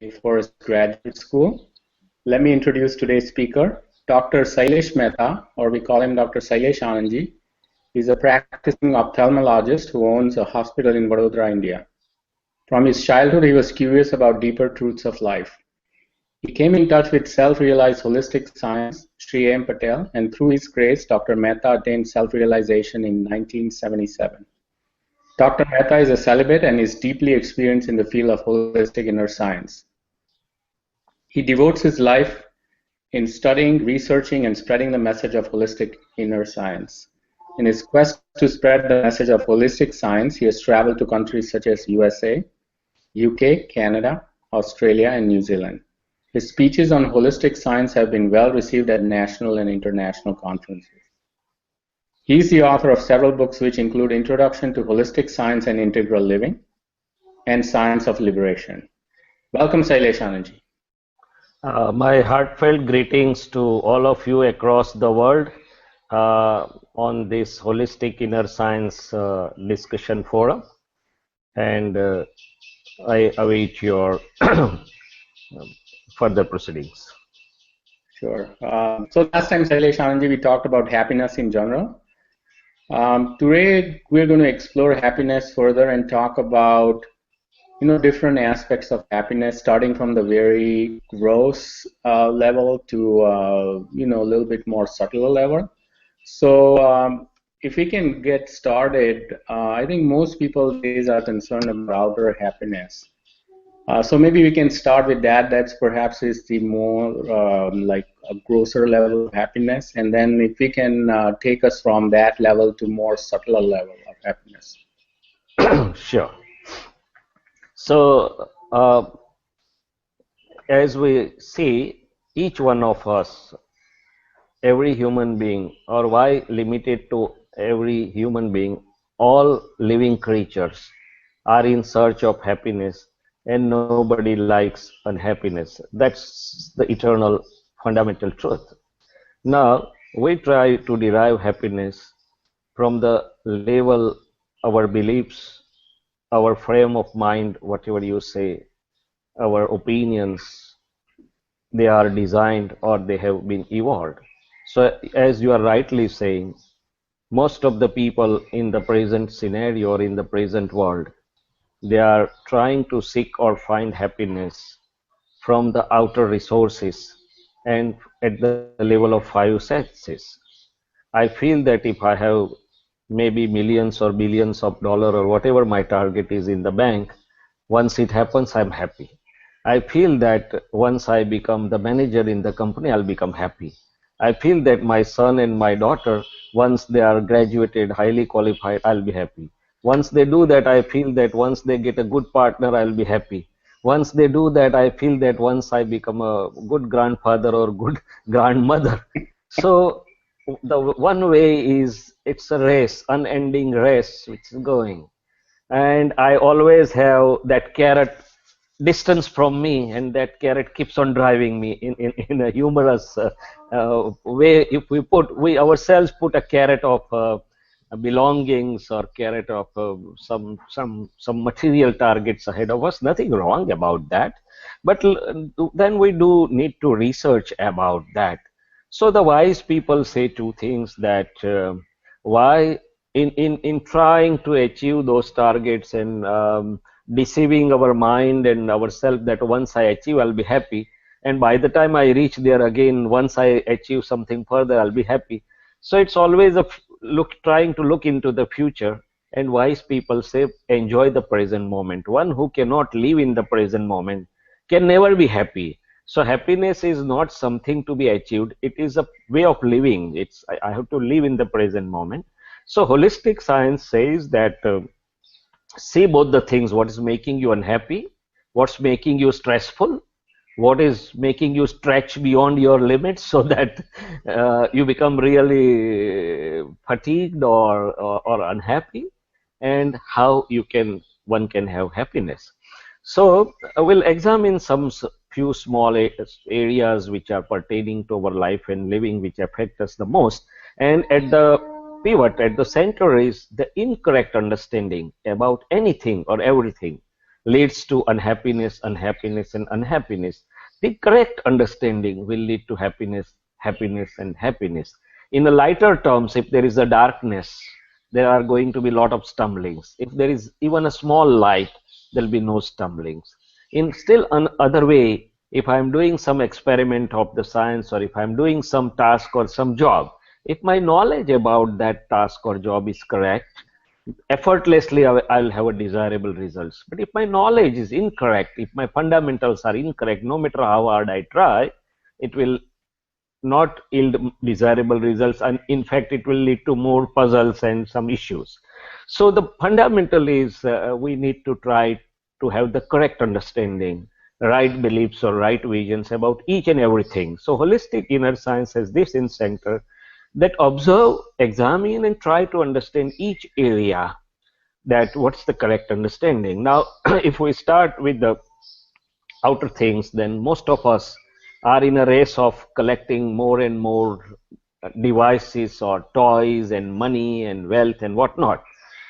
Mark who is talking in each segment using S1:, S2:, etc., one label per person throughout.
S1: Wake Forest Graduate School. Let me introduce today's speaker, Dr. Sailesh Mehta, or we call him Dr. Sailesh Anandji. He's a practicing ophthalmologist who owns a hospital in Vadodara, India. From his childhood, he was curious about deeper truths of life. He came in touch with self-realized holistic science, Sri M. Patel, and through his grace, Dr. Mehta attained self-realization in 1977. Dr. Mehta is a celibate and is deeply experienced in the field of holistic inner science. He devotes his life in studying, researching, and spreading the message of holistic inner science. In his quest to spread the message of holistic science, he has traveled to countries such as USA, UK, Canada, Australia, and New Zealand. His speeches on holistic science have been well received at national and international conferences. He is the author of several books which include Introduction to Holistic Science and Integral Living and Science of Liberation. Welcome, Sailesh Anandji.
S2: My heartfelt greetings to all of you across the world on this Holistic Inner Science discussion forum, and I await your further proceedings.
S1: Sure. So last time, Sailesh Anandji, we talked about happiness in general. Today, we're going to explore happiness further and talk about different aspects of happiness, starting from the very gross level to a little bit more subtle level. So if we can get started, I think most people these days are concerned about outer happiness. So maybe we can start with that. That's perhaps is the more like a grosser level of happiness, and then if we can take us from that level to more subtler level of happiness.
S2: Sure. So, as we see, each one of us, every human being, or why limited to every human being, all living creatures are in search of happiness, and nobody likes unhappiness. That's the eternal fundamental truth. Now, we try to derive happiness from the level our beliefs, our frame of mind, whatever you say, our opinions, they are designed or they have been evolved. So as you are rightly saying, most of the people in the present scenario or in the present world, they are trying to seek or find happiness from the outer resources and at the level of five senses. I feel that if I have maybe millions or billions of dollars or whatever my target is in the bank, once it happens, I'm happy. I feel that once I become the manager in the company, I'll become happy. I feel that my son and my daughter, once they are graduated, highly qualified, I'll be happy. Once they do that, I feel that once they get a good partner, I'll be happy. Once they do that, I feel that once I become a good grandfather or good grandmother. So the one way is it's a race, unending race which is going, and I always have that carrot distance from me, and that carrot keeps on driving me in a humorous way. If we ourselves put a carrot of belongings or carrot of some material targets ahead of us, nothing wrong about that, but then we do need to research about that. So the wise people say two things, that why in trying to achieve those targets and deceiving our mind and ourselves that once I achieve I'll be happy, and by the time I reach there again, once I achieve something further I'll be happy. So it's always trying to look into the future, and wise people say enjoy the present moment. One who cannot live in the present moment can never be happy. So happiness is not something to be achieved, it is a way of living. I have to live in the present moment. So holistic science says that see both the things, what is making you unhappy, what's making you stressful, what is making you stretch beyond your limits so that you become really fatigued or unhappy, and how one can have happiness. So we'll examine some few small areas which are pertaining to our life and living, which affect us the most. And at the pivot, at the center, is the incorrect understanding about anything or everything. leads to unhappiness, unhappiness, and unhappiness. The correct understanding will lead to happiness, happiness, and happiness. In the lighter terms, if there is a darkness, there are going to be a lot of stumblings. If there is even a small light, there will be no stumblings. In still another way, if I am doing some experiment of the science, or if I am doing some task or some job, if my knowledge about that task or job is correct, effortlessly I'll have a desirable results. But if my knowledge is incorrect, if my fundamentals are incorrect, no matter how hard I try, it will not yield desirable results, and in fact it will lead to more puzzles and some issues. So the fundamental is we need to try to have the correct understanding, right beliefs or right visions about each and everything. So holistic inner science has this in center, that observe, examine, and try to understand each area, that what's the correct understanding. Now if we start with the outer things, then most of us are in a race of collecting more and more devices or toys and money and wealth and whatnot.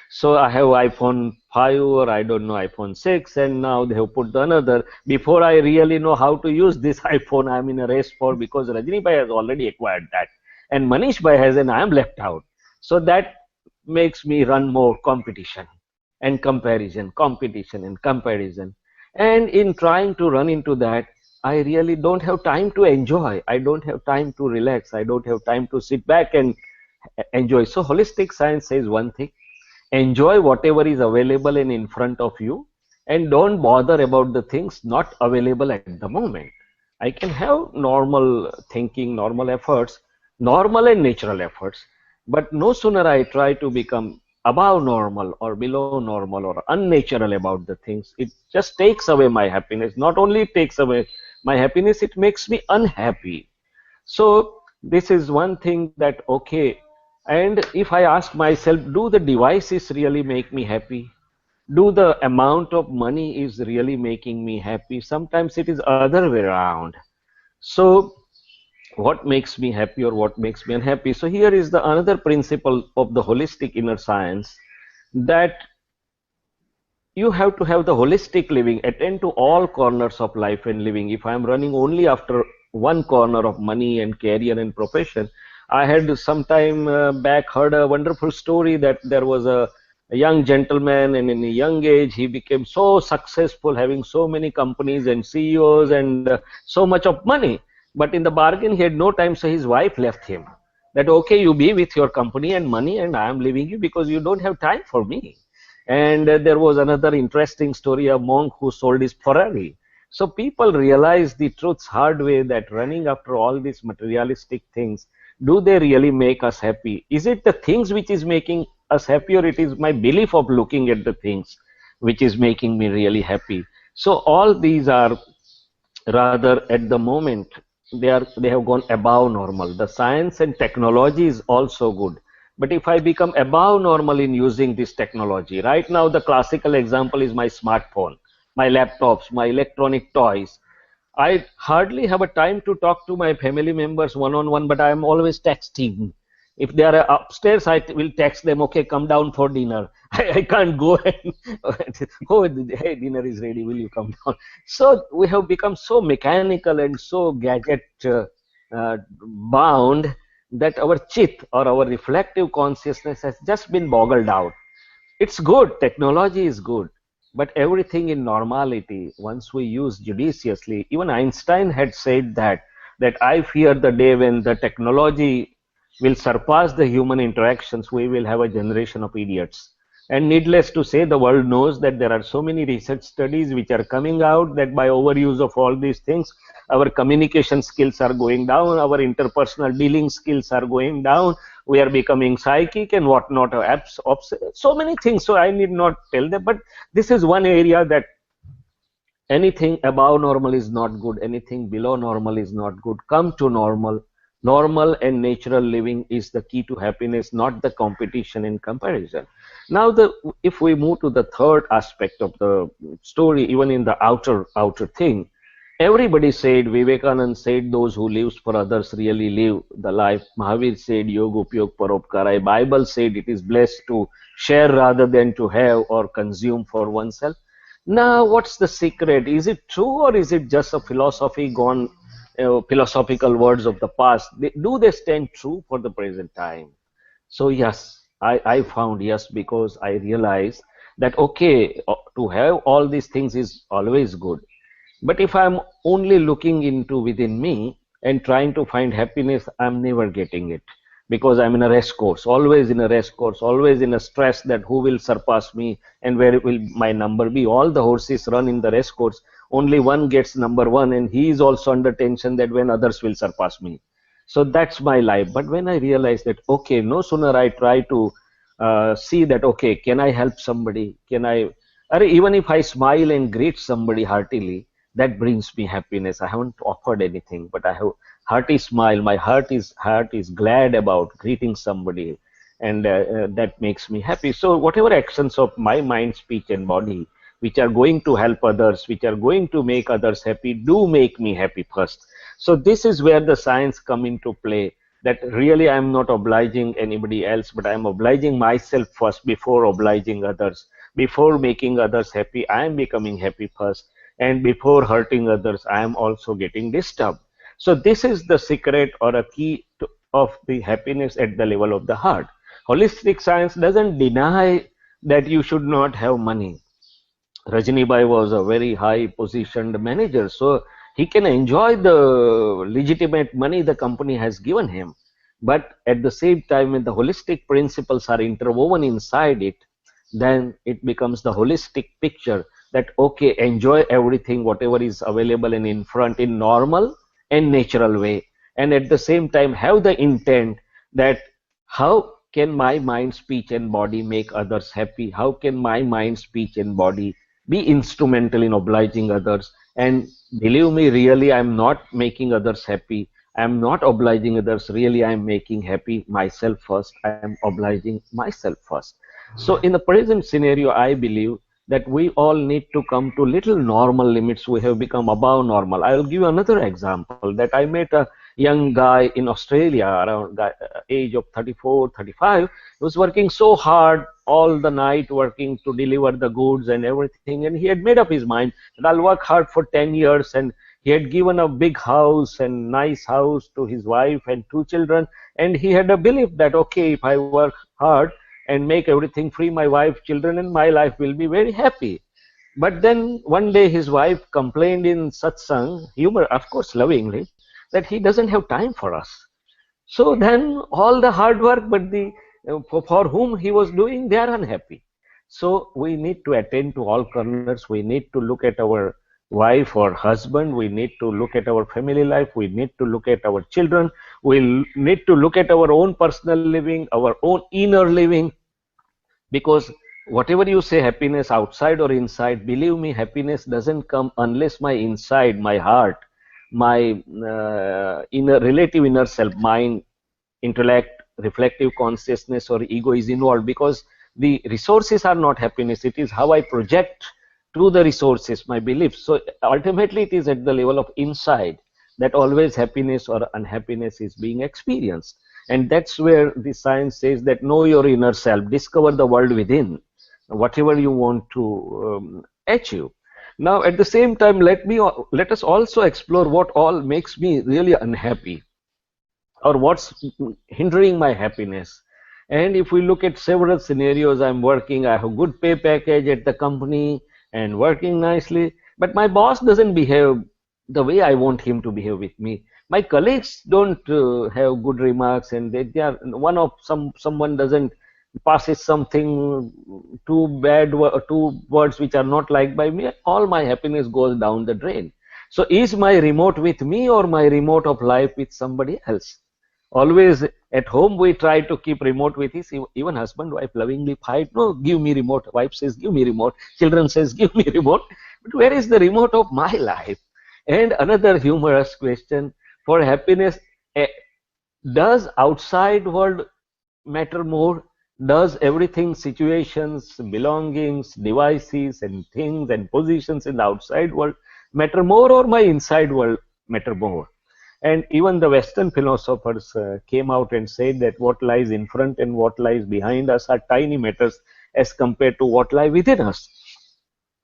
S2: So I have iPhone 5, or I don't know, iPhone 6, and now they have put another. Before I really know how to use this iPhone, I'm in a race for, because Rajini Bhai has already acquired that, and Manish Bhai has, and I am left out. So that makes me run more competition and comparison, competition and comparison. And in trying to run into that, I really don't have time to enjoy. I don't have time to relax. I don't have time to sit back and enjoy. So holistic science says one thing: enjoy whatever is available and in front of you, and don't bother about the things not available at the moment. I can have normal thinking, normal efforts, normal and natural efforts, but no sooner I try to become above normal or below normal or unnatural about the things, it just takes away my happiness. Not only it takes away my happiness, it makes me unhappy. So this is one thing that, okay, and if I ask myself, do the devices really make me happy? Do the amount of money is really making me happy? Sometimes it is other way around. So what makes me happy or what makes me unhappy? So here is the another principle of the holistic inner science, that you have to have the holistic living, attend to all corners of life and living. If I am running only after one corner of money and career and profession, I had some time back heard a wonderful story that there was a young gentleman, and in a young age he became so successful, having so many companies and CEOs and so much of money. But in the bargain, he had no time, so his wife left him. That, okay, you be with your company and money, and I am leaving you because you don't have time for me. And there was another interesting story, a monk who sold his Ferrari. So people realize the truths hard way, that running after all these materialistic things, do they really make us happy? Is it the things which is making us happy, or it is my belief of looking at the things which is making me really happy? So all these are rather at the moment, they have gone above normal. The science and technology is also good, but if I become above normal in using this technology, right now the classical example is my smartphone, my laptops, my electronic toys. I hardly have a time to talk to my family members one on one, but I am always texting. If they are upstairs, I will text them, okay, come down for dinner. I can't go and, oh, hey, dinner is ready, will you come down? So we have become so mechanical and so gadget bound, that our chit, or our reflective consciousness, has just been boggled out. It's good, technology is good, but everything in normality, once we use judiciously. Even Einstein had said that I fear the day when the technology will surpass the human interactions. We will have a generation of idiots. And needless to say, the world knows that there are so many research studies which are coming out that by overuse of all these things, our communication skills are going down, our interpersonal dealing skills are going down, we are becoming psychic and whatnot, so many things. So I need not tell them, but this is one area, that anything above normal is not good, anything below normal is not good. Come to normal. Normal and natural living is the key to happiness, not the competition and comparison. Now, if we move to the third aspect of the story, even in the outer thing, everybody said, Vivekananda said, those who live for others really live the life. Mahavir said, Yoga Upyog Paropkaray. Bible said it is blessed to share rather than to have or consume for oneself. Now, what's the secret? Is it true or is it just a philosophy gone, philosophical words of the past? Do they stand true for the present time? So yes, I found yes, because I realized that okay, to have all these things is always good. But if I'm only looking into within me and trying to find happiness, I'm never getting it, because I'm in a race course, always in a race course, always in a stress that who will surpass me and where will my number be. All the horses run in the race course, only one gets number one, and he is also under tension that when others will surpass me. So that's my life. But when I realized that, okay, no sooner I try to see that, okay, can I help somebody? Can I, or even if I smile and greet somebody heartily, that brings me happiness. I haven't offered anything, but I have hearty smile. My heart is glad about greeting somebody, and that makes me happy. So whatever actions of my mind, speech, and body, which are going to help others, which are going to make others happy, do make me happy first. So this is where the science come into play. That really I am not obliging anybody else, but I am obliging myself first before obliging others. Before making others happy, I am becoming happy first, and before hurting others, I am also getting disturbed. So this is the secret or a key of the happiness at the level of the heart. Holistic science doesn't deny that you should not have money. Rajini Bai was a very high positioned manager, so he can enjoy the legitimate money the company has given him. But at the same time, when the holistic principles are interwoven inside it, then it becomes the holistic picture that, okay, enjoy everything, whatever is available and in front in normal and natural way. And at the same time, have the intent that how can my mind, speech, and body make others happy? How can my mind, speech, and body be instrumental in obliging others? And believe me, really, I'm not making others happy. I'm not obliging others. Really, I'm making happy myself first. I'm obliging myself first. So in the present scenario, I believe that we all need to come to little normal limits. We have become above normal. I'll give you another example that I met a young guy in Australia around age of 34, 35. He was working so hard all the night, working to deliver the goods and everything. And he had made up his mind that I'll work hard for 10 years. And he had given a big house and nice house to his wife and two children. And he had a belief that, okay, if I work hard and make everything free, my wife, children, and my life will be very happy. But then one day his wife complained in satsang, humor, of course, lovingly, that he doesn't have time for us. So then all the hard work, but for whom he was doing, they are unhappy. So we need to attend to all corners. We need to look at our wife or husband. We need to look at our family life. We need to look at our children. We need to look at our own personal living, our own inner living, because whatever you say, happiness outside or inside, believe me, happiness doesn't come unless my inside, my heart, my inner relative inner self, mind, intellect, reflective consciousness or ego is involved, because the resources are not happiness. It is how I project through the resources my beliefs. So ultimately it is at the level of inside that always happiness or unhappiness is being experienced. And that's where the science says that know your inner self, discover the world within, whatever you want to achieve. Now, at the same time, let us also explore what all makes me really unhappy, or what's hindering my happiness. And if we look at several scenarios, I'm working, I have good pay package at the company and working nicely, but my boss doesn't behave the way I want him to behave with me. My colleagues don't have good remarks, and they are someone doesn't passes something too bad, two words which are not liked by me. All my happiness goes down the drain. So is my remote with me or my remote of life with somebody else? Always at home we try to keep remote with his, even husband wife lovingly fight, no, give me remote, wife says give me remote, children says give me remote, but where is the remote of my life? And another humorous question, for happiness, does outside world matter more? Does everything, situations, belongings, devices and things and positions in the outside world matter more, or my inside world matter more? And even the Western philosophers came out and said that what lies in front and what lies behind us are tiny matters as compared to what lie within us.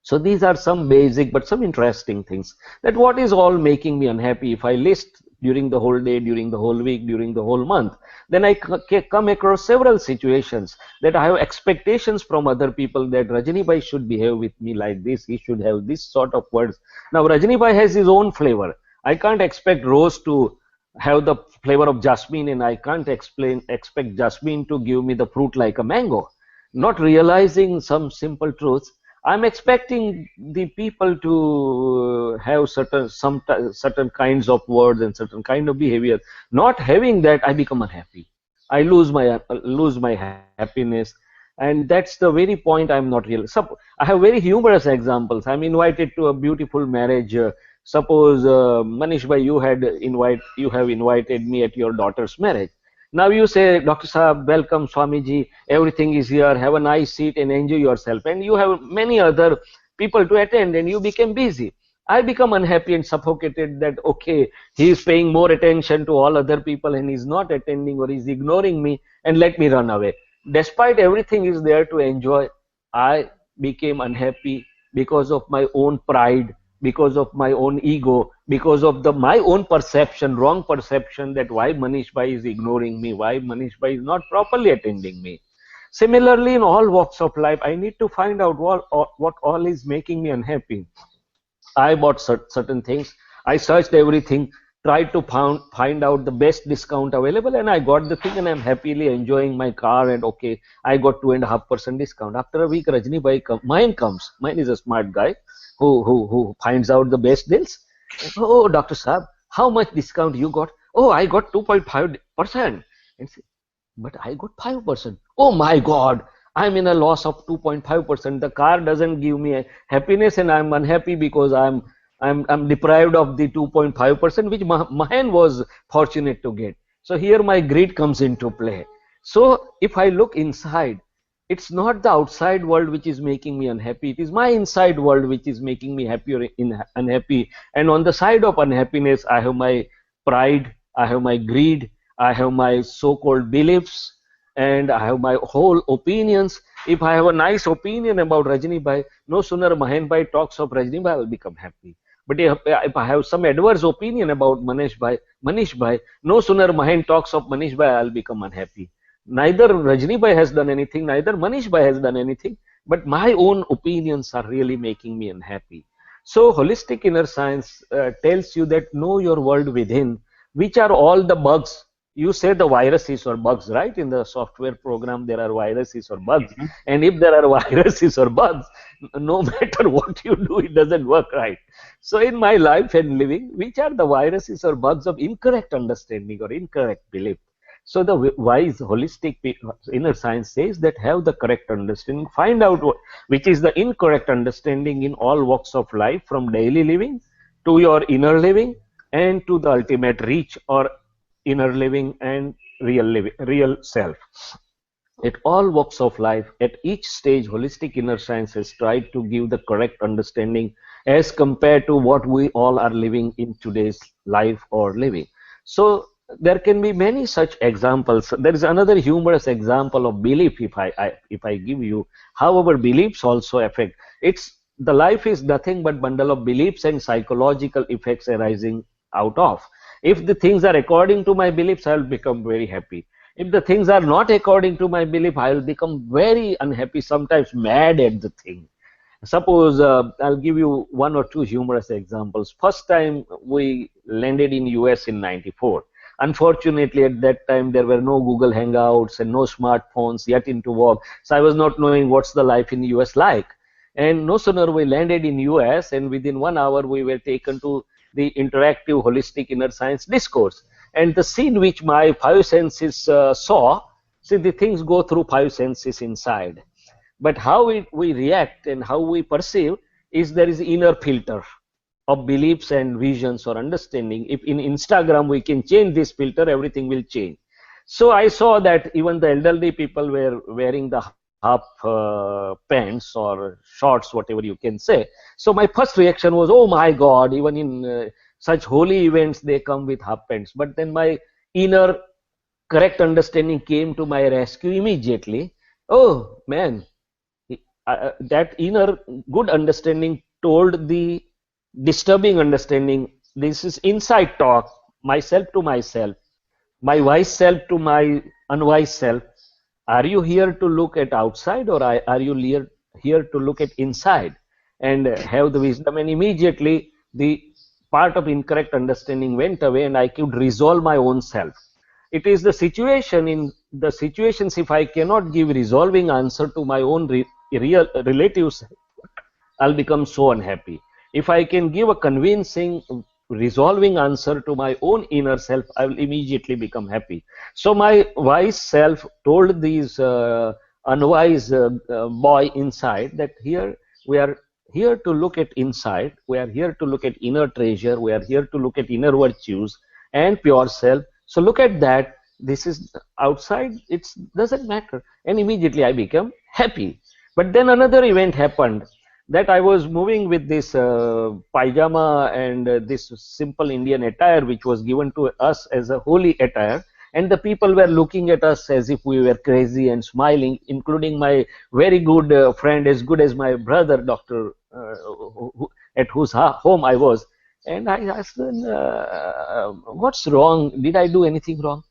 S2: So these are some basic but some interesting things. That what is all making me unhappy? If I list during the whole day, during the whole week, during the whole month, then I come across several situations that I have expectations from other people that Rajani Bhai should behave with me like this, he should have this sort of words. Now Rajani Bhai has his own flavor. I can't expect Rose to have the flavor of jasmine, and I can't expect jasmine to give me the fruit like a mango. Not realizing some simple truths, I'm expecting the people to have certain kinds of words and certain kind of behavior. Not having that, I become unhappy. I lose my happiness, and that's the very point I'm not real. I have very humorous examples. I'm invited to a beautiful marriage. Suppose Manish bhai, you have invited me at your daughter's marriage. Now you say, Dr. Saab, welcome Swamiji, everything is here, have a nice seat and enjoy yourself. And you have many other people to attend and you become busy. I become unhappy and suffocated that, okay, he is paying more attention to all other people and he's not attending or he's ignoring me and let me run away. Despite everything is there to enjoy, I became unhappy because of my own pride, because of my own ego, because of my own perception, wrong perception that why Manish Bhai is ignoring me, why Manish Bhai is not properly attending me. Similarly, in all walks of life, I need to find out what all is making me unhappy. I bought certain things, I searched everything, tried to find out the best discount available, and I got the thing and I'm happily enjoying my car, and okay, I got 2.5% discount. After a week, Rajni Bhai mine is a smart guy, who finds out the best deals. Oh, Dr. Saab, how much discount you got? Oh, I got 2.5%. And say, but I got 5%. Oh my God, I'm in a loss of 2.5%. The car doesn't give me a happiness, and I'm unhappy because I'm deprived of the 2.5%, which Mahan was fortunate to get. So here my greed comes into play. So if I look inside, it's not the outside world which is making me unhappy. It is my inside world which is making me unhappy. And on the side of unhappiness, I have my pride, I have my greed, I have my so-called beliefs, and I have my whole opinions. If I have a nice opinion about Rajni Bhai, no sooner Mahen Bhai talks of Rajni Bhai, I will become happy. But if I have some adverse opinion about Manish Bhai, no sooner Mahen talks of Manish Bhai, I will become unhappy. Neither Rajni Bhai has done anything, neither Manish Bhai has done anything, but my own opinions are really making me unhappy. So holistic inner science tells you that know your world within, which are all the bugs. You say the viruses or bugs, right? In the software program, there are viruses or bugs. Mm-hmm. And if there are viruses or bugs, no matter what you do, it doesn't work right. So in my life and living, which are the viruses or bugs of incorrect understanding or incorrect belief? So the wise holistic inner science says that have the correct understanding, find out which is the incorrect understanding in all walks of life, from daily living to your inner living and to the ultimate reach or inner living and real self. At all walks of life, at each stage, holistic inner science has tried to give the correct understanding as compared to what we all are living in today's life or living. So there can be many such examples. There is another humorous example of belief if I give you. However, beliefs also affect. The life is nothing but bundle of beliefs and psychological effects arising out of. If the things are according to my beliefs, I will become very happy. If the things are not according to my belief, I will become very unhappy, sometimes mad at the thing. Suppose I'll give you one or two humorous examples. First time we landed in US in '94. Unfortunately, at that time, there were no Google Hangouts and no smartphones yet into vogue. So I was not knowing what's the life in US like. And no sooner we landed in US, and within 1 hour, we were taken to the interactive holistic inner science discourse. And the scene which my five senses saw, see, the things go through five senses inside. But how we react and how we perceive is there is inner filter of beliefs and visions or understanding. If in Instagram we can change this filter, everything will change. So I saw that even the elderly people were wearing the half pants or shorts, whatever you can say. So my first reaction was, oh my God, even in such holy events, they come with half pants. But then my inner correct understanding came to my rescue immediately. Oh man, that inner good understanding told the disturbing understanding. This is inside talk, myself to myself, my wise self to my unwise self. Are you here to look at outside, or are you here to look at inside and have the wisdom? And immediately the part of incorrect understanding went away, and I could resolve my own self. It is the situation, in the situations, if I cannot give resolving answer to my own real relatives, I'll become so unhappy. If I can give a convincing, resolving answer to my own inner self, I will immediately become happy. So my wise self told these unwise boy inside that here we are here to look at inside, we are here to look at inner treasure, we are here to look at inner virtues and pure self. So look at that. This is outside, it doesn't matter. And immediately I become happy. But then another event happened, that I was moving with this pajama and this simple Indian attire which was given to us as a holy attire, and the people were looking at us as if we were crazy and smiling, including my very good friend, as good as my brother, Dr. At whose home I was. And I asked them, what's wrong? Did I do anything wrong?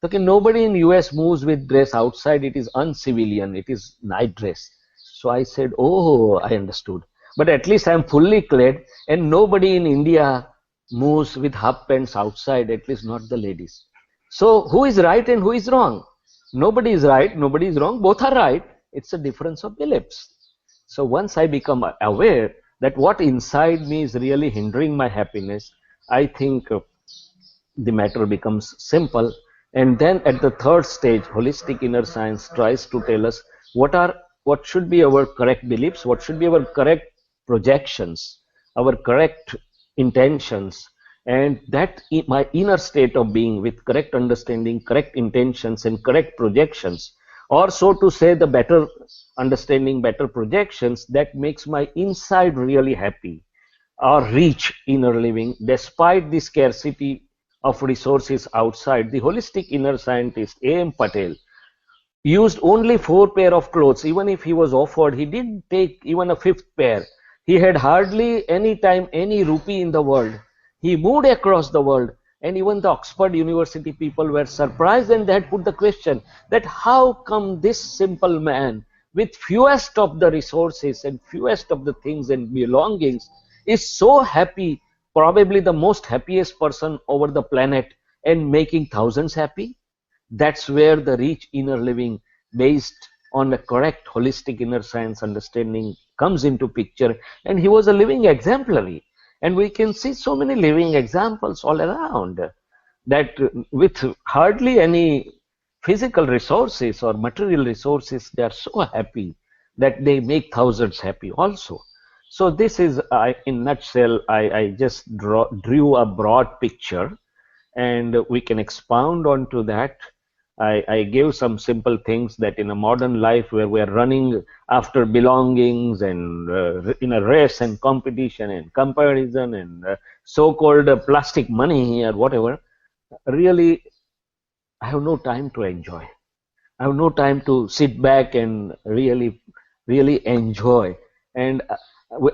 S2: Okay, nobody in US moves with dress outside. It is uncivilian. It is night dress. So I said, oh, I understood. But at least I am fully clad, and nobody in India moves with half pants outside, at least not the ladies. So who is right and who is wrong? Nobody is right, nobody is wrong, both are right. It's a difference of beliefs. So once I become aware that what inside me is really hindering my happiness, I think the matter becomes simple. And then at the third stage, holistic inner science tries to tell us what should be our correct beliefs, what should be our correct projections, our correct intentions, and that my inner state of being with correct understanding, correct intentions, and correct projections, or so to say, the better understanding, better projections, that makes my inside really happy or rich inner living despite the scarcity of resources outside. The holistic inner scientist A.M. Patel used only 4 pair of clothes. Even if he was offered, he didn't take even a 5th pair. He had hardly any time any rupee in the world. He moved across the world, and even the Oxford University people were surprised, and they had put the question that how come this simple man with fewest of the resources and fewest of the things and belongings is so happy, probably the most happiest person over the planet, and making thousands happy? That's where the rich inner living based on a correct holistic inner science understanding comes into picture. And he was a living exemplary. And we can see so many living examples all around that with hardly any physical resources or material resources, they are so happy that they make thousands happy also. So this is, in nutshell, I just drew a broad picture, and we can expound onto that. I gave some simple things that in a modern life where we are running after belongings and in a race and competition and comparison and so-called plastic money or whatever, really I have no time to enjoy. I have no time to sit back and really enjoy. And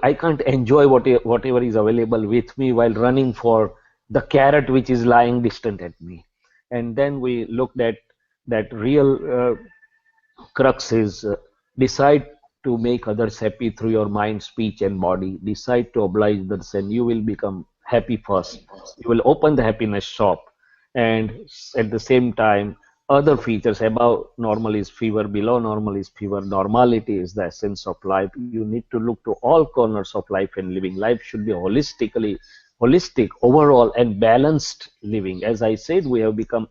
S2: I can't enjoy whatever is available with me while running for the carrot which is lying distant at me. And then we looked at that real crux is decide to make others happy through your mind, speech, and body. Decide to oblige others, and you will become happy first. You will open the happiness shop, and at the same time, other features above normal is fever, below normal is fever. Normality is the essence of life. You need to look to all corners of life and living. Life should be holistic, overall, and balanced living. As I said, we have become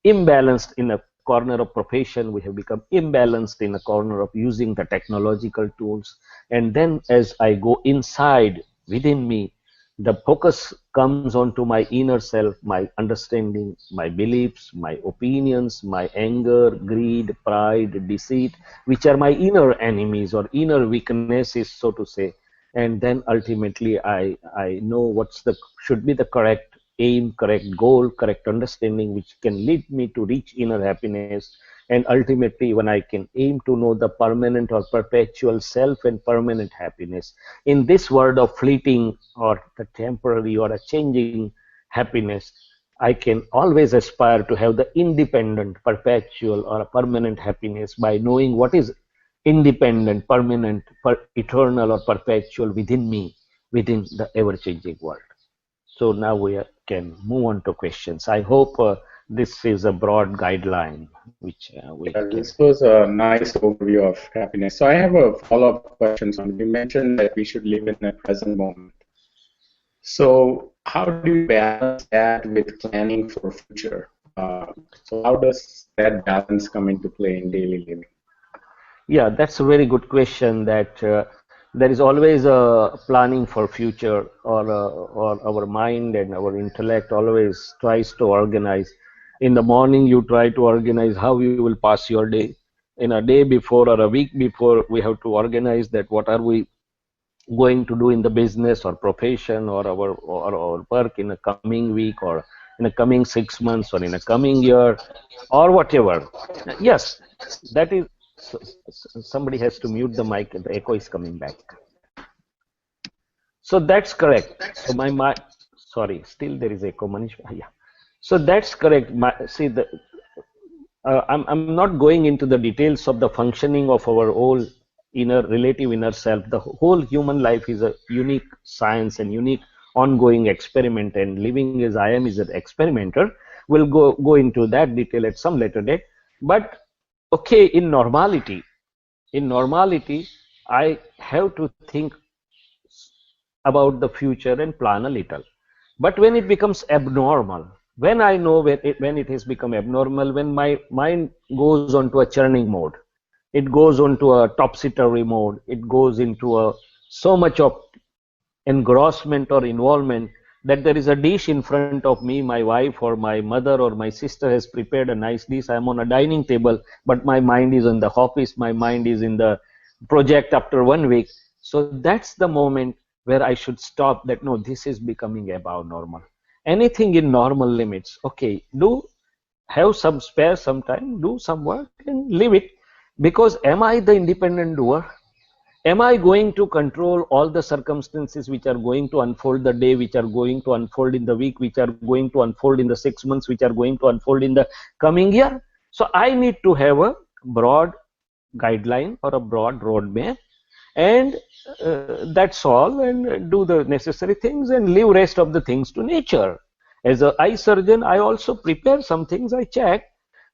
S2: imbalanced in a corner of profession, we have become imbalanced in a corner of using the technological tools. And then as I go inside within me, the focus comes onto my inner self, my understanding, my beliefs, my opinions, my anger, greed, pride, deceit, which are my inner enemies or inner weaknesses, so to say. And then ultimately I know what's the should be the correct aim, correct goal, correct understanding, which can lead me to reach inner happiness. and ultimately when I can aim to know the permanent or perpetual self and permanent happiness. In this world of fleeting or the temporary or a changing happiness, I can always aspire to have the independent, perpetual or a permanent happiness by knowing what is independent, permanent, eternal or perpetual within me, within the ever-changing world. So now we can move on to questions. I hope this is a broad guideline which we can.
S1: This was a nice overview of happiness. So I have a follow-up question. You mentioned that we should live in the present moment. So how do you balance that with planning for future? So how does that balance come into play in daily living?
S2: Yeah, that's a very good question. That there is always a planning for future, or our mind and our intellect always tries to organize. In the morning, you try to organize how you will pass your day. In a day before or a week before, we have to organize that what are we going to do in the business or profession or our work in a coming week or in a coming 6 months or in a coming year or whatever. Yes, that is. Somebody has to mute the mic. The echo is coming back. So that's correct. So my mind, sorry, still there is echo, Manish. Yeah. So that's correct. See, I'm not going into the details of the functioning of our whole relative inner self. The whole human life is a unique science and unique ongoing experiment, and living as I am is an experimenter. We'll go into that detail at some later date. But okay, in normality, I have to think about the future and plan a little. But when it becomes abnormal, when I know when it has become abnormal, when my mind goes onto a churning mode, it goes onto a topsy-turvy mode, it goes into so much of engrossment or involvement that there is a dish in front of me, my wife or my mother or my sister has prepared a nice dish, I'm on a dining table, but my mind is in the office, my mind is in the project after 1 week. So that's the moment where I should stop that, no, this is becoming above normal. Anything in normal limits, okay, do have some spare some time, do some work and leave it. Because am I the independent doer? Am I going to control all the circumstances which are going to unfold the day, which are going to unfold in the week, which are going to unfold in the 6 months, which are going to unfold in the coming year? So I need to have a broad guideline or a broad roadmap, and that's all, and do the necessary things and leave rest of the things to nature. As an eye surgeon, I also prepare some things, I check,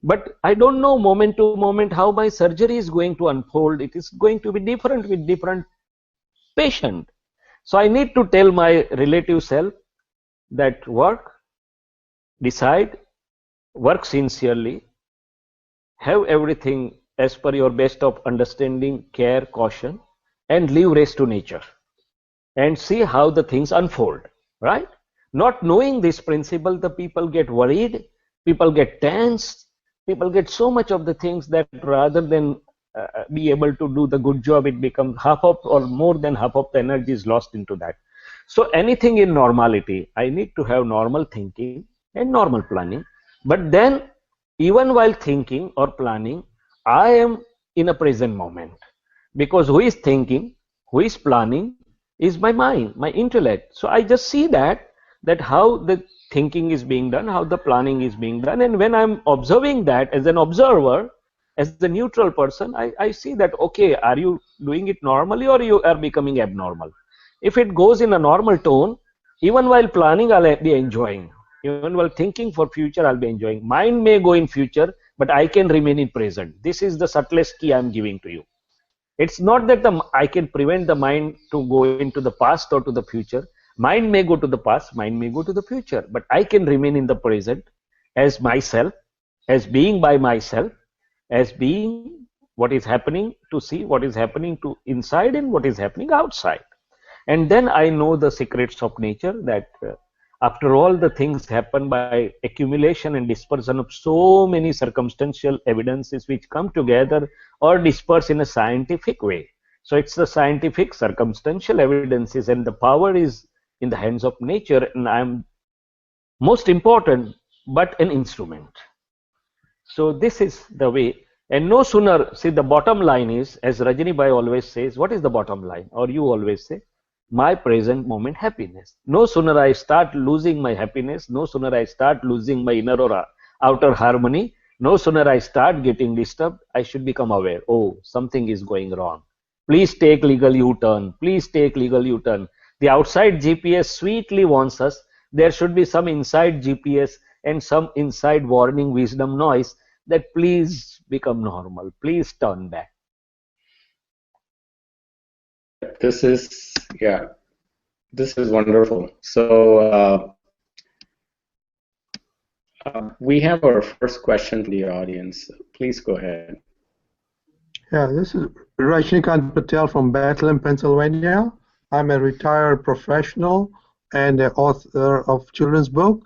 S2: but I don't know moment to moment how my surgery is going to unfold. It is going to be different with different patient. So I need to tell my relative self that work, decide, work sincerely, have everything as per your best of understanding, care, caution, and leave rest to nature and see how the things unfold, right? Not knowing this principle, the people get worried, people get tense, people get so much of the things that rather than be able to do the good job, it becomes half of or more than half of the energy is lost into that. So anything in normality, I need to have normal thinking and normal planning. But then even while thinking or planning, I am in a present moment. Because who is thinking, who is planning is my mind, my intellect. So I just see that how the thinking is being done, how the planning is being done. And when I'm observing that as an observer, as the neutral person, I see that, okay, are you doing it normally or you are becoming abnormal? If it goes in a normal tone, even while planning, I'll be enjoying. Even while thinking for future, I'll be enjoying. Mind may go in future, but I can remain in present. This is the subtlest key I'm giving to you. It's not that I can prevent the mind to go into the past or to the future. Mind may go to the past, mind may go to the future, but I can remain in the present as myself, as being by myself, as being what is happening, to see what is happening to inside and what is happening outside. And then I know the secrets of nature, that after all, the things happen by accumulation and dispersion of so many circumstantial evidences which come together or disperse in a scientific way. So it's the scientific circumstantial evidences, and the power is in the hands of nature, and I'm most important but an instrument. So this is the way And no sooner, see, the bottom line is, as Rajani Bhai always says, what is the bottom line? Or you always say, my present moment happiness. No sooner I start losing my happiness, no sooner I start losing my inner or outer harmony, no sooner I start getting disturbed, I should become aware, oh, something is going wrong. Please take legal U-turn. Please take legal U-turn. The outside GPS sweetly warns us. There should be some inside GPS and some inside warning wisdom noise that please become normal. Please turn back.
S1: This is, yeah, this is wonderful. So we have our first question from the audience. Please go ahead.
S3: Yeah, this is Rajnikant Patel from Bethlehem, Pennsylvania. I'm a retired professional and the author of children's book.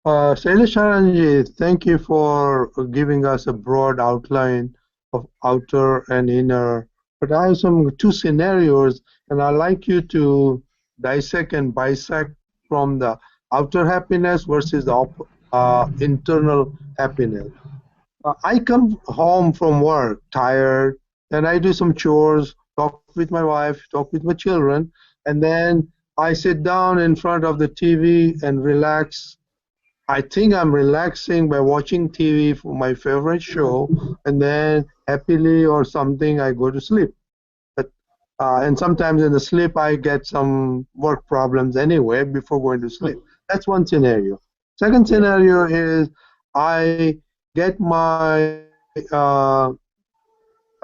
S3: Sailesh Anandji, thank you for giving us a broad outline of outer and inner. But I have two scenarios, and I'd like you to dissect and bisect from the outer happiness versus the internal happiness. I come home from work tired, and I do some chores, talk with my wife, talk with my children, and then I sit down in front of the TV and relax. I think I'm relaxing by watching TV for my favorite show, and then happily or something I go to sleep. But and sometimes in the sleep I get some work problems anyway before going to sleep. That's one scenario. Second scenario is I get my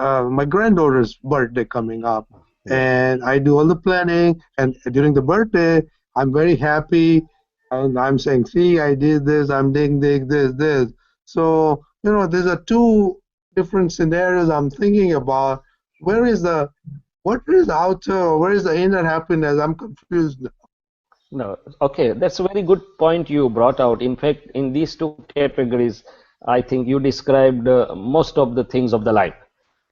S3: my granddaughter's birthday coming up, and I do all the planning, and during the birthday I'm very happy, and I'm saying, see, I did this, I'm doing this. So, you know, these are two different scenarios I'm thinking about. What is the outer, where is the inner happiness? I'm confused now.
S2: No, okay, that's a very good point you brought out. In fact, in these two categories, I think you described most of the things of the life.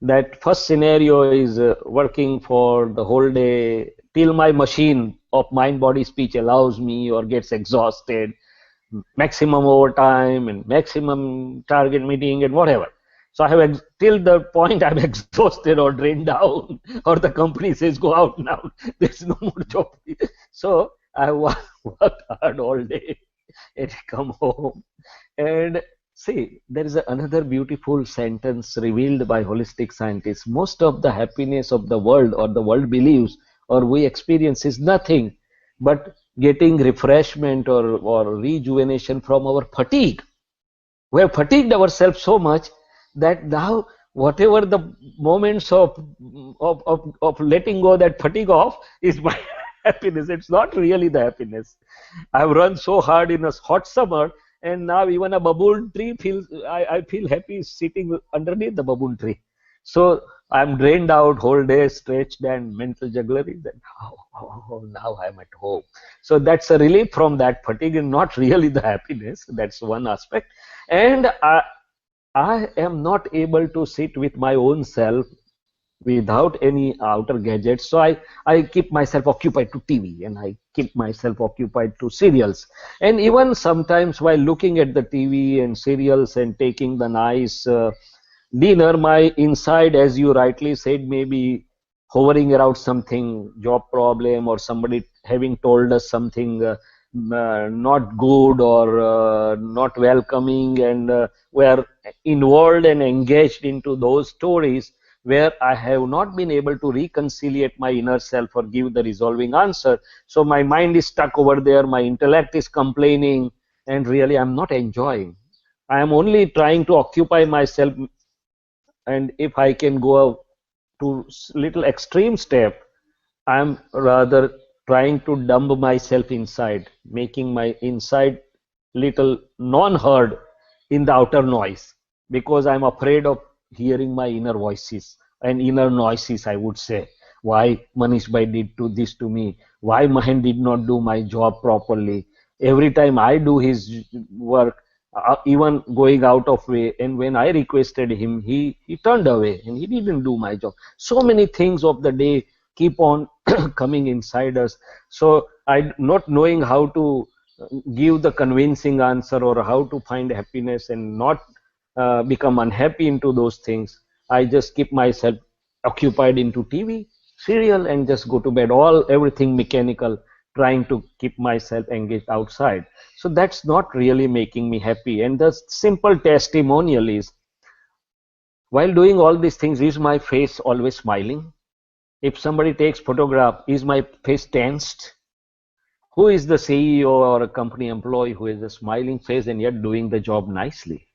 S2: That first scenario is working for the whole day till my machine of mind, body, speech allows me or gets exhausted, maximum overtime and maximum target meeting and whatever. So I have till the point I'm exhausted or drained down, or the company says go out now. There's no more job. So I worked hard all day and come home. And see, there is another beautiful sentence revealed by holistic scientists. Most of the happiness of the world, or the world believes, or we experience, is nothing but getting refreshment or rejuvenation from our fatigue. We have fatigued ourselves so much that now whatever the moments of letting go that fatigue off is my happiness. It's not really the happiness. I've run so hard in a hot summer, and now even a baboon tree I feel happy sitting underneath the baboon tree. So I'm drained out whole day, stretched and mental jugglery. Then now I'm at home. So that's a relief from that fatigue, and not really the happiness. That's one aspect. And I am not able to sit with my own self without any outer gadgets. So I keep myself occupied to TV, and I keep myself occupied to serials. And even sometimes while looking at the TV and serials and taking the nice dinner, my inside, as you rightly said, maybe hovering around something, job problem, or somebody having told us something not good or not welcoming, and we are involved and engaged into those stories where I have not been able to reconciliate my inner self or give the resolving answer. So my mind is stuck over there, my intellect is complaining, and really I'm not enjoying. I am only trying to occupy myself, and if I can go to little extreme step, I'm rather trying to dump myself inside, making my inside little non-heard in the outer noise, because I'm afraid of hearing my inner voices and inner noises, I would say. Why Manish Bhai did this to me? Why Mahen did not do my job properly? Every time I do his work, even going out of way, and when I requested him, he turned away and he didn't do my job. So many things of the day keep on coming inside us. So I not knowing how to give the convincing answer or how to find happiness, and not become unhappy into those things. I just keep myself occupied into TV, serial, and just go to bed. Everything mechanical, trying to keep myself engaged outside. So that's not really making me happy. And the simple testimonial is, while doing all these things, is my face always smiling? If somebody takes photograph, is my face tensed? Who is the CEO or a company employee who has a smiling face and yet doing the job nicely?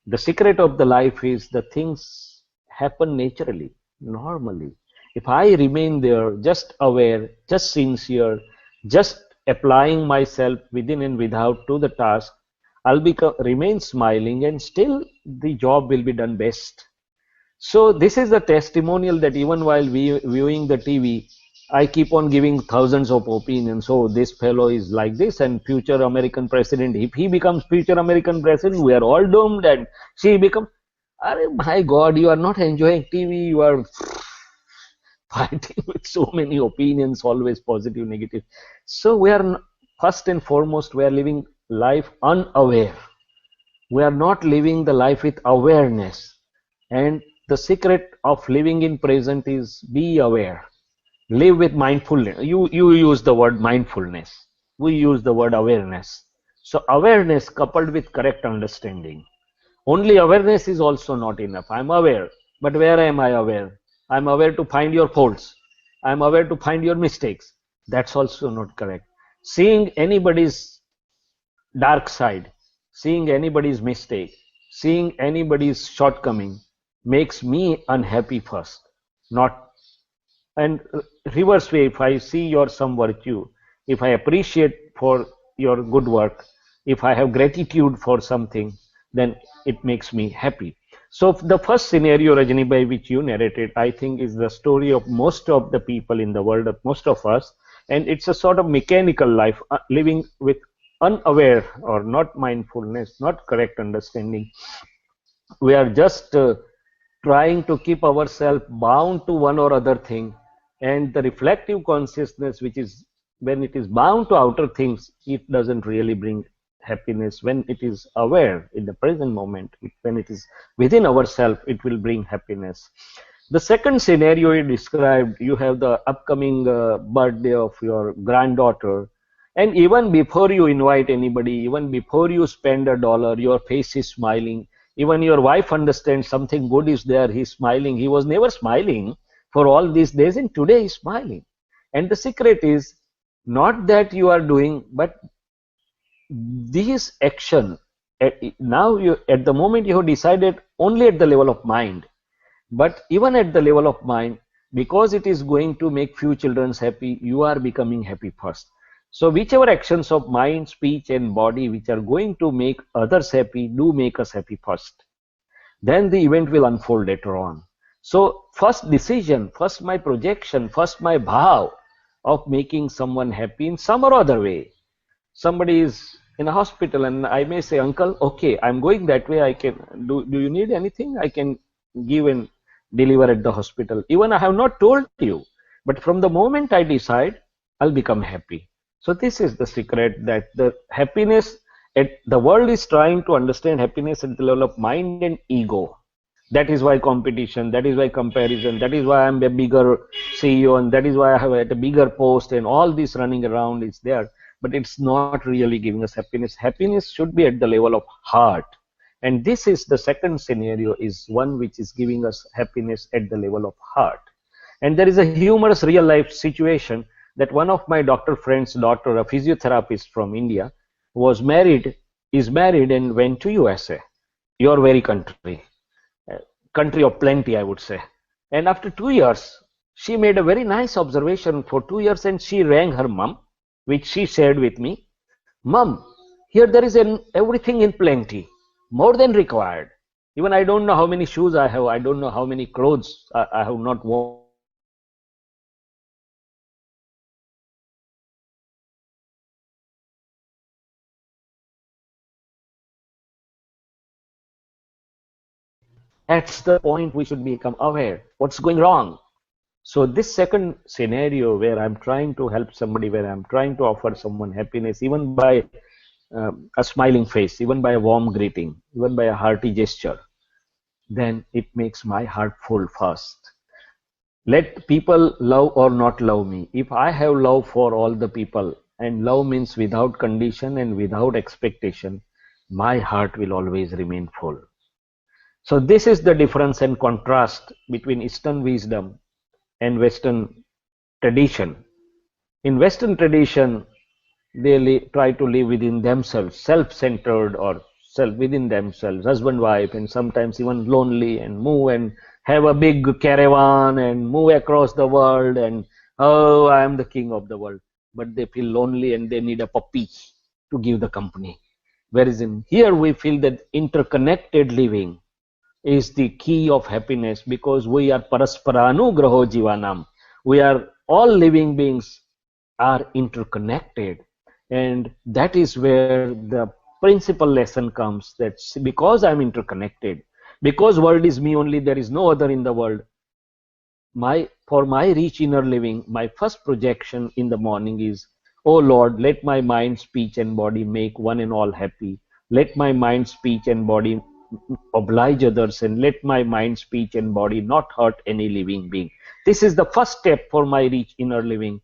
S2: The secret of the life is the things happen naturally, normally. If I remain there, just aware, just sincere, just applying myself within and without to the task, I'll remain smiling, and still the job will be done best. So this is the testimonial that even while viewing the TV, I keep on giving thousands of opinions. So this fellow is like this, and future American president, if he becomes future American president, we are all doomed. And she becomes, my God, you are not enjoying TV, you are fighting with so many opinions, always positive, negative. So we are, first and foremost, we are living life unaware. We are not living the life with awareness. And the secret of living in present is be aware. Live with mindfulness. You use the word mindfulness. We use the word awareness. So awareness coupled with correct understanding. Only awareness is also not enough. I'm aware, but where am I aware? I'm aware to find your faults. I'm aware to find your mistakes. That's also not correct. Seeing anybody's dark side, seeing anybody's mistake, seeing anybody's shortcoming makes me unhappy first, not. And reverse way, if I see your some virtue, if I appreciate for your good work, if I have gratitude for something, then it makes me happy. So the first scenario, Rajani bhai, which you narrated, I think is the story of most of the people in the world, of most of us, and it's a sort of mechanical life, living with unaware or not mindfulness, not correct understanding. We are just trying to keep ourselves bound to one or other thing, and the reflective consciousness, which is when it is bound to outer things, it doesn't really bring happiness. When it is aware in the present moment, when it is within ourselves, it will bring happiness. The second scenario you described, you have the upcoming birthday of your granddaughter, and even before you invite anybody, even before you spend $1, your face is smiling. Even your wife understands something good is there, he's smiling. He was never smiling for all these days, and today he's smiling. And the secret is not that you are doing, but this action. Now, at the moment, you have decided only at the level of mind. But even at the level of mind, because it is going to make few children happy, you are becoming happy first. So whichever actions of mind, speech, and body which are going to make others happy, do make us happy first. Then the event will unfold later on. So first decision, first my projection, first my bhav of making someone happy in some or other way. Somebody is in a hospital and I may say, uncle, okay, I'm going that way. I can do you need anything? I can give and deliver at the hospital. Even I have not told you, but from the moment I decide, I'll become happy. So this is the secret, that the happiness, the world is trying to understand happiness at the level of mind and ego. That is why competition, that is why comparison, that is why I'm a bigger CEO, and that is why I have a bigger post, and all this running around is there. But it's not really giving us happiness. Happiness should be at the level of heart. And this is the second scenario, is one which is giving us happiness at the level of heart. And there is a humorous real life situation that one of my doctor friend's daughter, a physiotherapist from India, is married and went to USA, your very country of plenty, I would say. And after 2 years, she made a very nice observation for 2 years, and she rang her mom, which she shared with me. Mom, here there is everything in plenty, more than required. Even I don't know how many shoes I have, I don't know how many clothes I have not worn. That's the point we should become aware. What's going wrong? So this second scenario where I'm trying to help somebody, where I'm trying to offer someone happiness, even by a smiling face, even by a warm greeting, even by a hearty gesture, then it makes my heart full first. Let people love or not love me. If I have love for all the people, and love means without condition and without expectation, my heart will always remain full. So this is the difference and contrast between Eastern wisdom and Western tradition. In Western tradition, they try to live within themselves, self-centered or within themselves, husband, wife, and sometimes even lonely, and move and have a big caravan and move across the world, and oh, I am the king of the world. But they feel lonely and they need a puppy to give the company. Whereas in here we feel that interconnected living is the key of happiness, because we are parasparanu jivanam. We are all living beings are interconnected, and that is where the principal lesson comes, that because I'm interconnected, because world is me only, there is no other in the world, for my rich inner living, my first projection in the morning is, oh Lord, let my mind, speech and body make one and all happy. Let my mind, speech and body oblige others, and let my mind, speech and body not hurt any living being. This is the first step for my rich inner living.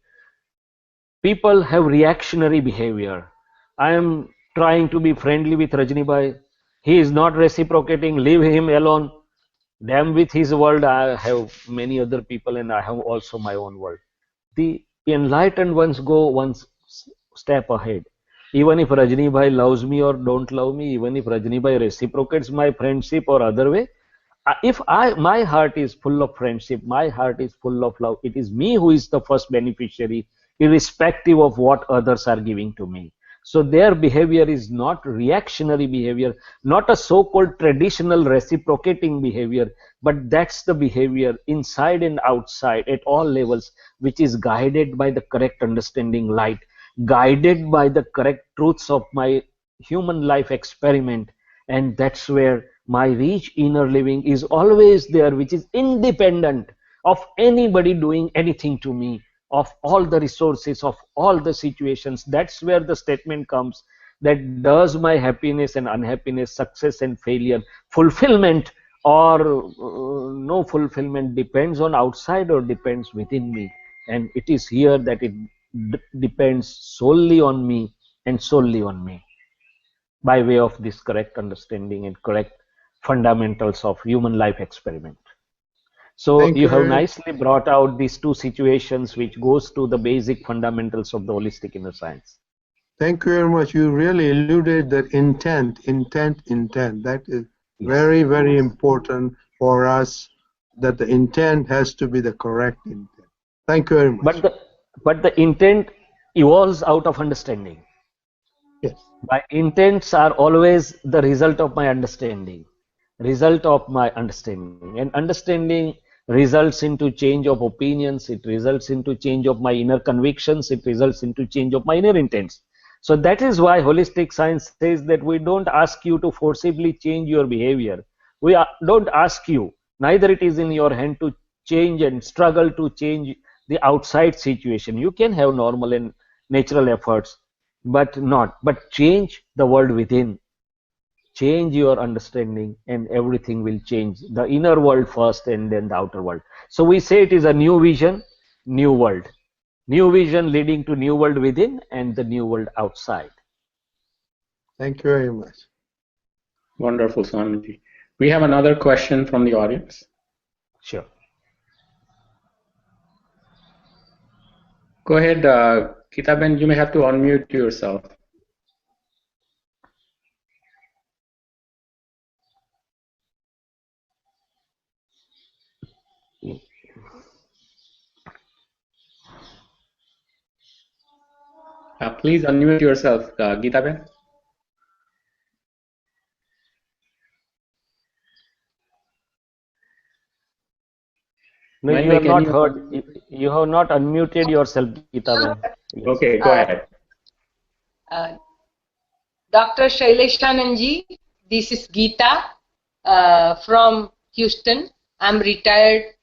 S2: People have reactionary behavior. I am trying to be friendly with Rajni Bhai. He is not reciprocating. Leave him alone. Damn with his world. I have many other people, and I have also my own world. The enlightened ones go one step ahead. Even if Rajni Bhai loves me or don't love me, even if Rajni Bhai reciprocates my friendship or other way, if my heart is full of friendship, my heart is full of love, it is me who is the first beneficiary, irrespective of what others are giving to me. So their behavior is not reactionary behavior, not a so-called traditional reciprocating behavior, but that's the behavior inside and outside at all levels, which is guided by the correct understanding light, guided by the correct truths of my human life experiment. And that's where my rich inner living is always there, which is independent of anybody doing anything to me, of all the resources, of all the situations. That's where the statement comes, that does my happiness and unhappiness, success and failure, fulfillment or no fulfillment depends on outside or depends within me. And it is here that it depends solely on me and solely on me, by way of this correct understanding and correct fundamentals of human life experiment. So
S3: Thank
S2: you have
S3: you.
S2: nicely brought out these two situations, which goes to the basic fundamentals of the holistic inner science.
S3: Thank you very much. You really alluded that intent. That is
S2: Yes.
S3: very, very important for us, that the intent has to be the correct intent. Thank you very much.
S2: But the intent evolves out of understanding.
S3: Yes.
S2: My intents are always the result of my understanding. And understanding results into change of opinions, it results into change of my inner convictions, it results into change of my inner intents. So that is why holistic science says that we don't ask you to forcibly change your behavior. We don't ask you, neither it is in your hand to change and struggle to change the outside situation. You can have normal and natural efforts, but change the world within. Change your understanding and everything will change. The inner world first and then the outer world. So we say it is a new vision, new world. New vision leading to new world within and the new world outside.
S3: Thank you very much.
S1: Wonderful, Swamiji. We have another question from the audience.
S2: Sure.
S1: Go ahead, Geeta-ben, you may have to unmute yourself. Please unmute yourself, Geeta-ben.
S2: No, you have not heard. You have not unmuted yourself, Geeta-ben. Yes.
S1: Okay, go ahead.
S4: Dr. Sailesh Anandji, this is Geeta from Houston. I'm retired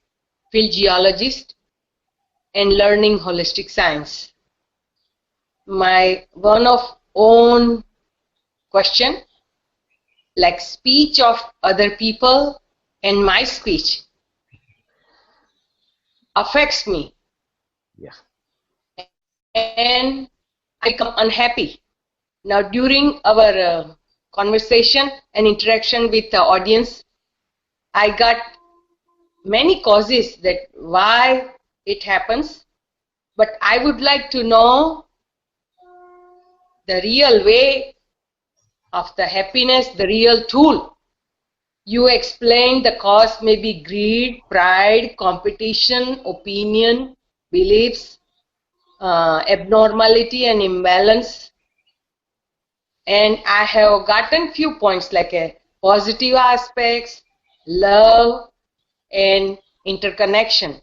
S4: field geologist and learning holistic science. My one of own question, like speech of other people and my speech affects me,
S2: Yeah.
S4: and I become unhappy. Now, during our conversation and interaction with the audience, I got many causes that why it happens, but I would like to know the real way of the happiness, the real tool. You explained the cause may be greed, pride, competition, opinion, beliefs, abnormality and imbalance. And I have gotten few points like a positive aspects, love, and interconnection.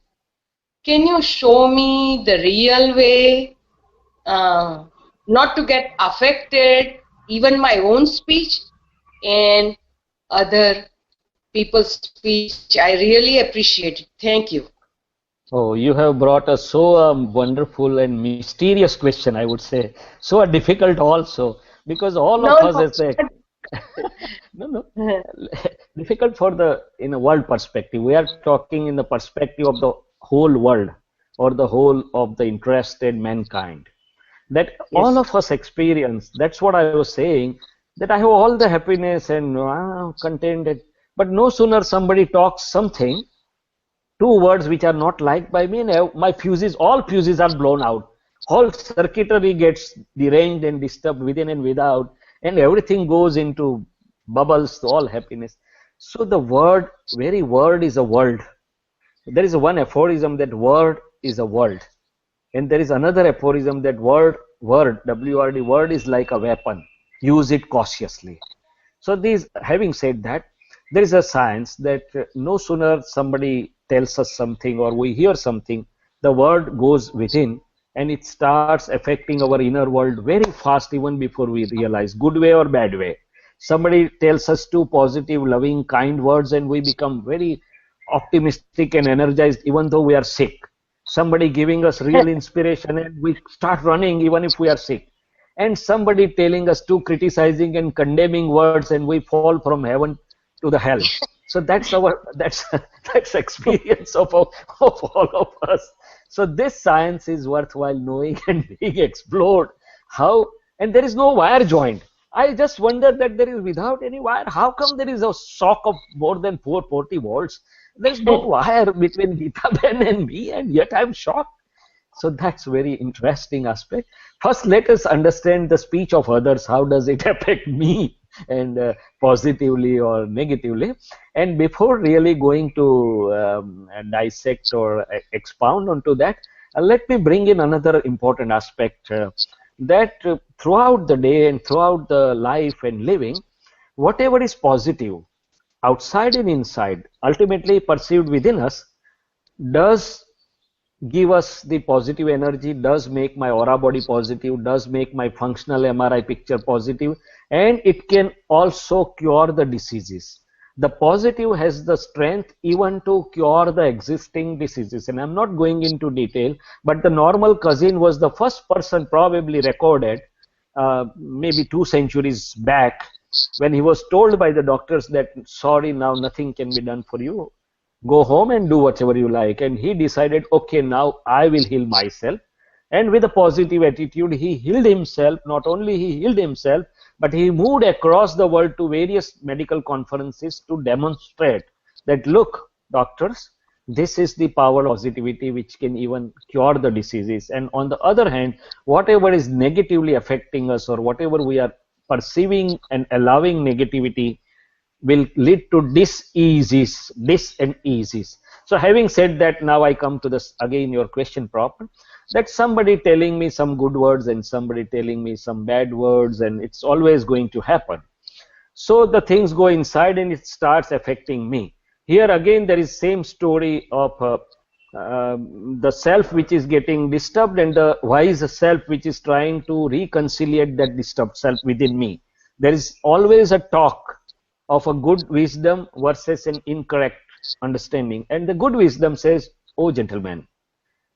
S4: Can you show me the real way not to get affected, even my own speech and other people's speech? I really appreciate it. Thank you.
S2: Oh, you have brought us so wonderful and mysterious question, I would say. So difficult also, because all of us as the no, difficult for the in a world perspective. We are talking in the perspective of the whole world or the whole of the interested mankind. That all of us experience. That's what I was saying. That I have all the happiness and contented. But no sooner somebody talks something, two words which are not liked by me, and my fuses, all fuses are blown out. Whole circuitry gets deranged and disturbed within and without, and everything goes into bubbles, all happiness. So the word, very word is a world. There is one aphorism that word is a world. And there is another aphorism that word, W-R-D, word is like a weapon. Use it cautiously. So these, having said that, there is a science that no sooner somebody tells us something or we hear something, the word goes within and it starts affecting our inner world very fast, even before we realize, good way or bad way. Somebody tells us two positive, loving, kind words and we become very optimistic and energized even though we are sick. Somebody giving us real inspiration and we start running even if we are sick. And somebody telling us two criticizing and condemning words and we fall from heaven to the hell. So that's our that's experience of all of us. So this science is worthwhile knowing and being explored. How, and there is no wire joint. I just wonder that there is without any wire. How come there is a shock of more than 440 volts? There is no wire between Geeta Ben and me, and yet I'm shocked. So that's very interesting aspect. First, let us understand the speech of others. How does it affect me, and positively or negatively? And before really going to dissect or expound onto that, let me bring in another important aspect that throughout the day and throughout the life and living, whatever is positive, outside and inside, ultimately perceived within us, does give us the positive energy, does make my aura body positive, does make my functional MRI picture positive, and it can also cure the diseases. The positive has the strength even to cure the existing diseases. And I'm not going into detail, but the normal cousin was the first person probably recorded maybe 2 centuries back, when he was told by the doctors that sorry, now nothing can be done for you, go home and do whatever you like. And he decided, okay, now I will heal myself. And with a positive attitude, he healed himself. Not only he healed himself, but he moved across the world to various medical conferences to demonstrate that, look, doctors, this is the power of positivity which can even cure the diseases. And on the other hand, whatever is negatively affecting us or whatever we are perceiving and allowing negativity will lead to dis-eases, dis-and-eases. So having said that, now I come to this again, your question proper, that somebody telling me some good words and somebody telling me some bad words, and it's always going to happen. So the things go inside and it starts affecting me. Here again there is same story of the self which is getting disturbed and the wise self which is trying to reconciliate that disturbed self within me. There is always a talk of a good wisdom versus an incorrect understanding. And the good wisdom says, oh gentleman,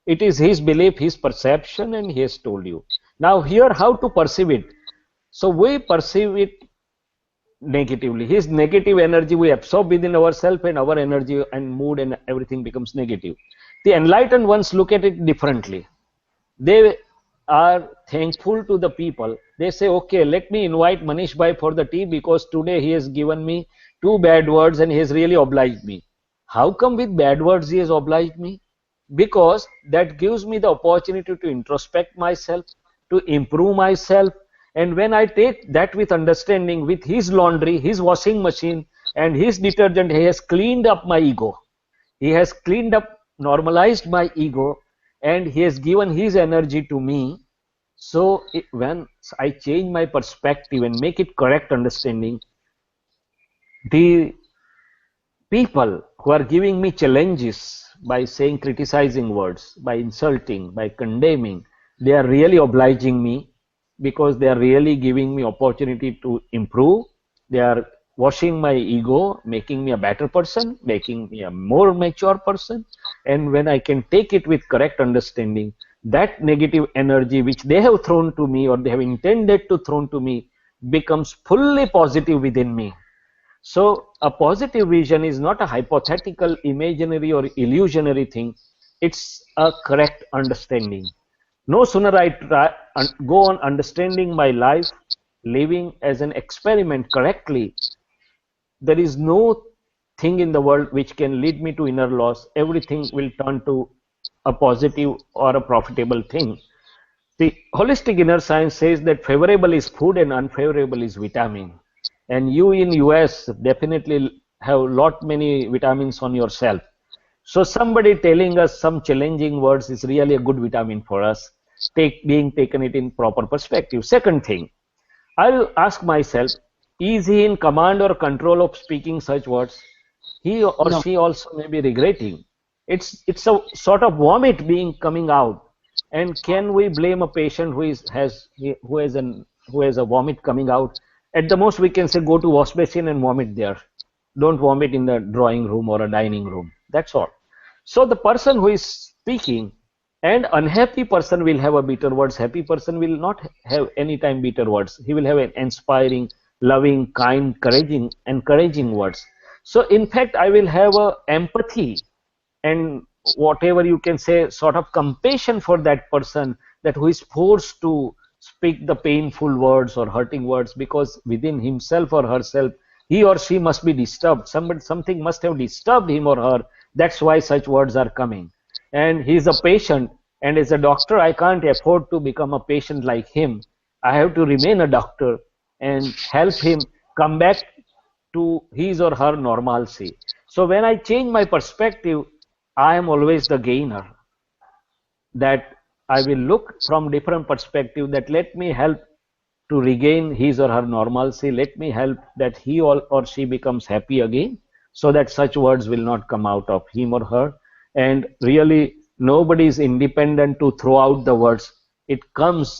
S2: it is his belief, his perception, and he has told you. Now here, how to perceive it? So we perceive it negatively. His negative energy we absorb within ourselves, and our energy and mood and everything becomes negative. The enlightened ones look at it differently. They are thankful to the people. They say, okay, let me invite Manish Bhai for the tea because today he has given me 2 bad words and he has really obliged me. How come with bad words he has obliged me? Because that gives me the opportunity to introspect myself, to improve myself. And when I take that with understanding, with his laundry, his washing machine, and his detergent, he has cleaned up my ego. He has cleaned up, normalized my ego, and he has given his energy to me. So when I change my perspective and make it correct understanding, the people who are giving me challenges by saying criticizing words, by insulting, by condemning, they are really obliging me because they are really giving me opportunity to improve. They are washing my ego, making me a better person, making me a more mature person. And when I can take it with correct understanding, that negative energy which they have thrown to me or they have intended to throw to me becomes fully positive within me. So a positive vision is not a hypothetical, imaginary or illusionary thing. It's a correct understanding. No sooner I go on understanding my life, living as an experiment correctly, there is no thing in the world which can lead me to inner loss. Everything will turn to a positive or a profitable thing. The holistic inner science says that favorable is food and unfavorable is vitamin. And you in US definitely have lot many vitamins on yourself. So somebody telling us some challenging words is really a good vitamin for us, being taken it in proper perspective. Second thing, I'll ask myself, is he in command or control of speaking such words? He or
S5: No.
S2: she also may be regretting. It's a sort of vomit being coming out. And can we blame a patient who has a vomit coming out? At the most, we can say go to wash basin and vomit there. Don't vomit in the drawing room or a dining room. That's all. So the person who is speaking, and unhappy person will have a bitter words. Happy person will not have any time bitter words. He will have an inspiring, loving, kind, encouraging words. So in fact, I will have a empathy and whatever you can say, sort of compassion for that person that who is forced to speak the painful words or hurting words, because within himself or herself, he or she must be disturbed. Something must have disturbed him or her. That's why such words are coming. And he is a patient, and as a doctor, I can't afford to become a patient like him. I have to remain a doctor and help him come back to his or her normalcy. So when I change my perspective, I am always the gainer. That I will look from different perspective, that let me help to regain his or her normalcy. Let me help that he or she becomes happy again, so that such words will not come out of him or her. And really, nobody is independent to throw out the words. It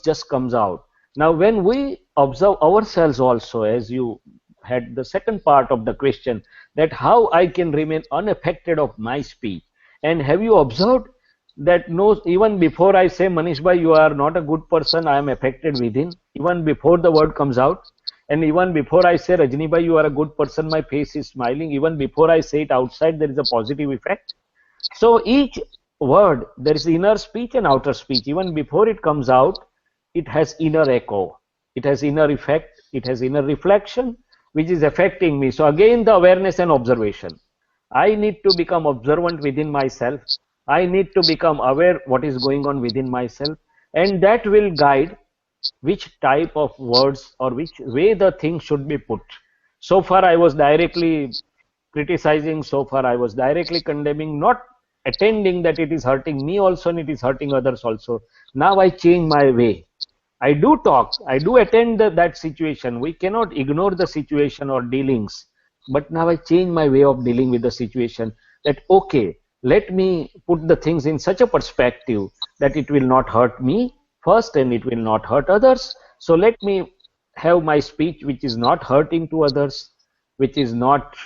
S2: just comes out. Now, when we observe ourselves also, as you had the second part of the question, that how I can remain unaffected of my speech. And have you observed that even before I say, Manish Bhai, you are not a good person, I am affected within, even before the word comes out, and even before I say, Rajni Bhai, you are a good person, my face is smiling, even before I say it outside, there is a positive effect. So each word, there is inner speech and outer speech. Even before it comes out, it has inner echo, it has inner effect, it has inner reflection, which is affecting me. So again, the awareness and observation. I need to become observant within myself. I need to become aware what is going on within myself, and that will guide which type of words or which way the thing should be put. So far I was directly criticizing, so far I was directly condemning, not attending that it is hurting me also and it is hurting others also. Now I change my way. I do talk, I do attend that situation. We cannot ignore the situation or dealings. But now I change my way of dealing with the situation, that okay, let me put the things in such a perspective that it will not hurt me first and it will not hurt others. So let me have my speech which is not hurting to others, which is not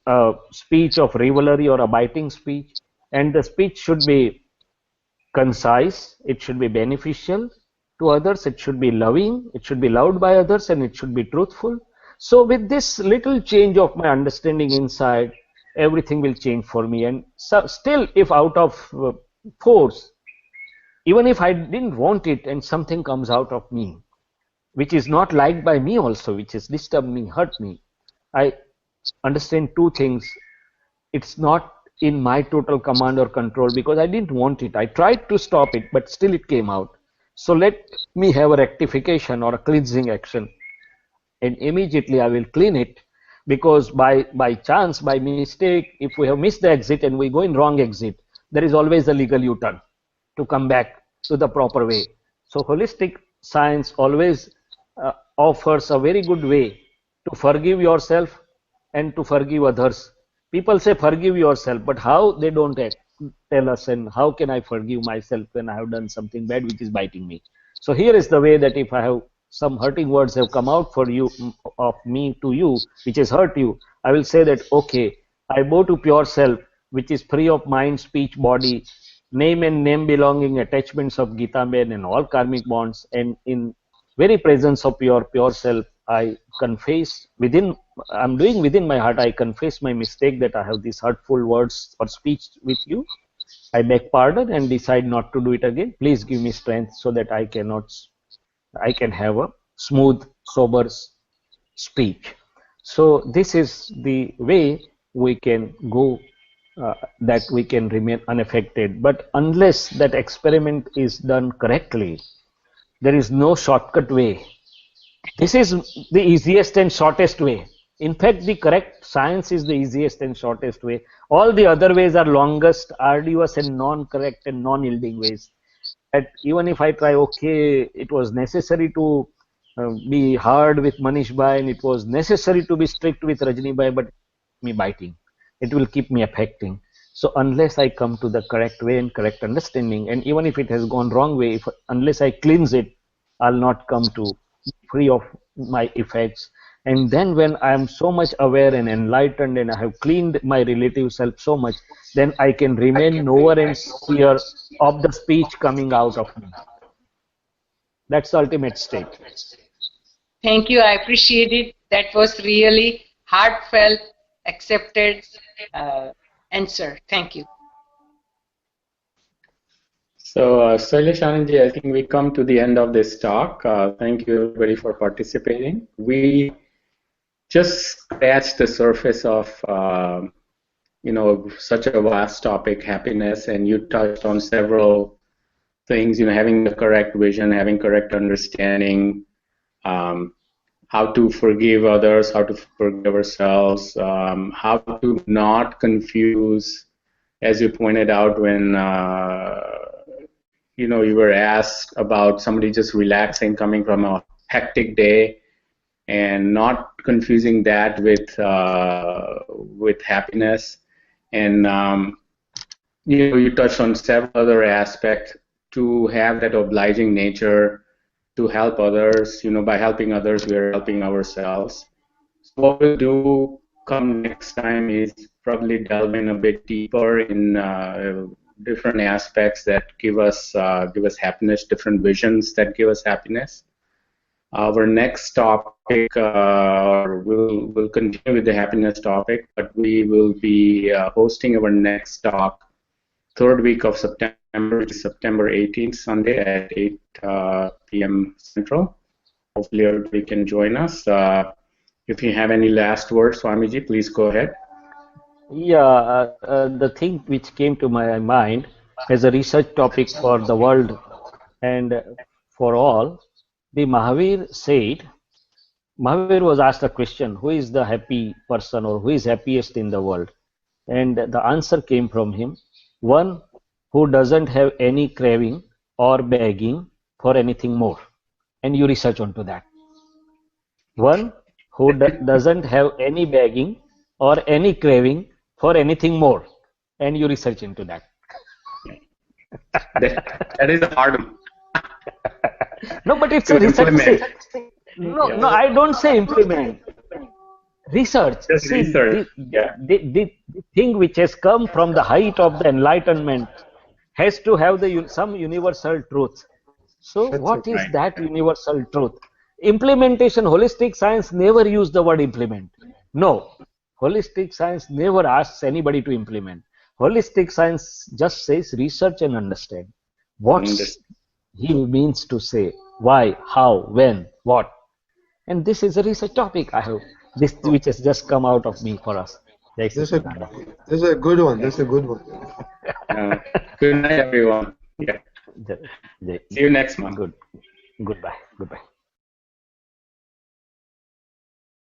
S2: a speech of rivalry or a biting speech. And the speech should be concise, it should be beneficial to others, it should be loving, it should be loved by others, and it should be truthful. So with this little change of my understanding inside, everything will change for me. And so still, if out of force, even if I didn't want it and something comes out of me, which is not liked by me also, which has disturbed me, hurt me, I understand two things. It's not in my total command or control because I didn't want it. I tried to stop it, but still it came out. So let me have a rectification or a cleansing action. And immediately I will clean it, because by chance, by mistake, if we have missed the exit and we go in wrong exit, there is always a legal U-turn to come back to the proper way. So holistic science always offers a very good way to forgive yourself and to forgive others. People say forgive yourself, but how, they don't tell us. And how can I forgive myself when I have done something bad which is biting me? So here is the way that if I have some hurting words have come out for you, of me to you, which has hurt you, I will say that, okay, I bow to pure self, which is free of mind, speech, body, name and name belonging, attachments of Gita men and all karmic bonds, and in very presence of pure self, I confess I'm doing within my heart, I confess my mistake that I have these hurtful words or speech with you. I beg pardon and decide not to do it again. Please give me strength so that I can have a smooth, sober speech. So this is the way we can go, that we can remain unaffected. But unless that experiment is done correctly, there is no shortcut way. This is the easiest and shortest way. In fact, the correct science is the easiest and shortest way. All the other ways are longest, arduous, and non-correct and non-yielding ways. That even if I try, okay, it was necessary to be hard with Manish Bhai, and it was necessary to be strict with Rajni Bhai, but me biting, it will keep me affecting. So unless I come to the correct way and correct understanding, and even if it has gone wrong way, unless I cleanse it, I'll not come to free of my effects. And then when I am so much aware and enlightened and I have cleaned my relative self so much, then I can remain knower and seer of the speech coming out of me. That's the ultimate state.
S4: Thank you. I appreciate it. That was really heartfelt, accepted answer. Thank you.
S1: So, Shailesh Anandji, I think we come to the end of this talk. Thank you everybody for participating. We just scratched the surface of, such a vast topic, happiness, and you touched on several things, having the correct vision, having correct understanding, how to forgive others, how to forgive ourselves, how to not confuse, as you pointed out when you were asked about somebody just relaxing, coming from a hectic day, and not confusing that with happiness. And you touched on several other aspects to have that obliging nature, to help others. By helping others, we are helping ourselves. So what we'll do come next time is probably delve in a bit deeper in different aspects that give us happiness, different visions that give us happiness. Our next topic, we'll continue with the happiness topic, but we will be hosting our next talk third week of September, September 18th, Sunday at 8 p.m. Central. Hopefully everybody can join us. If you have any last words, Swamiji, please go ahead.
S2: Yeah, the thing which came to my mind as a research topic for the world and for all, the Mahavir said, Mahavir was asked a question, who is the happy person or who is happiest in the world? And the answer came from him, one who doesn't have any craving or begging for anything more. And you research onto that. One who doesn't have any begging or any craving for anything more. And you research into that.
S1: That is a hard one.
S2: No, but it's a research. No, I don't say implement. Research.
S1: Just
S2: see,
S1: research.
S2: The thing which has come from the height of the enlightenment has to have some universal truth. So
S3: That's
S2: what is
S1: right.
S2: that universal truth? Implementation, holistic science never use the word implement. No, holistic science never asks anybody to implement. Holistic science just says research and understand. What he means to say, why, how, when, what. And this is a research topic, I hope. This which has just come out of me for us. Jai
S3: This is
S2: Satchidananda.
S3: this is a good one. This is a good one.
S1: Good night, everyone. Yeah.
S2: Jai-
S1: See you next month.
S2: Good. Goodbye. Goodbye.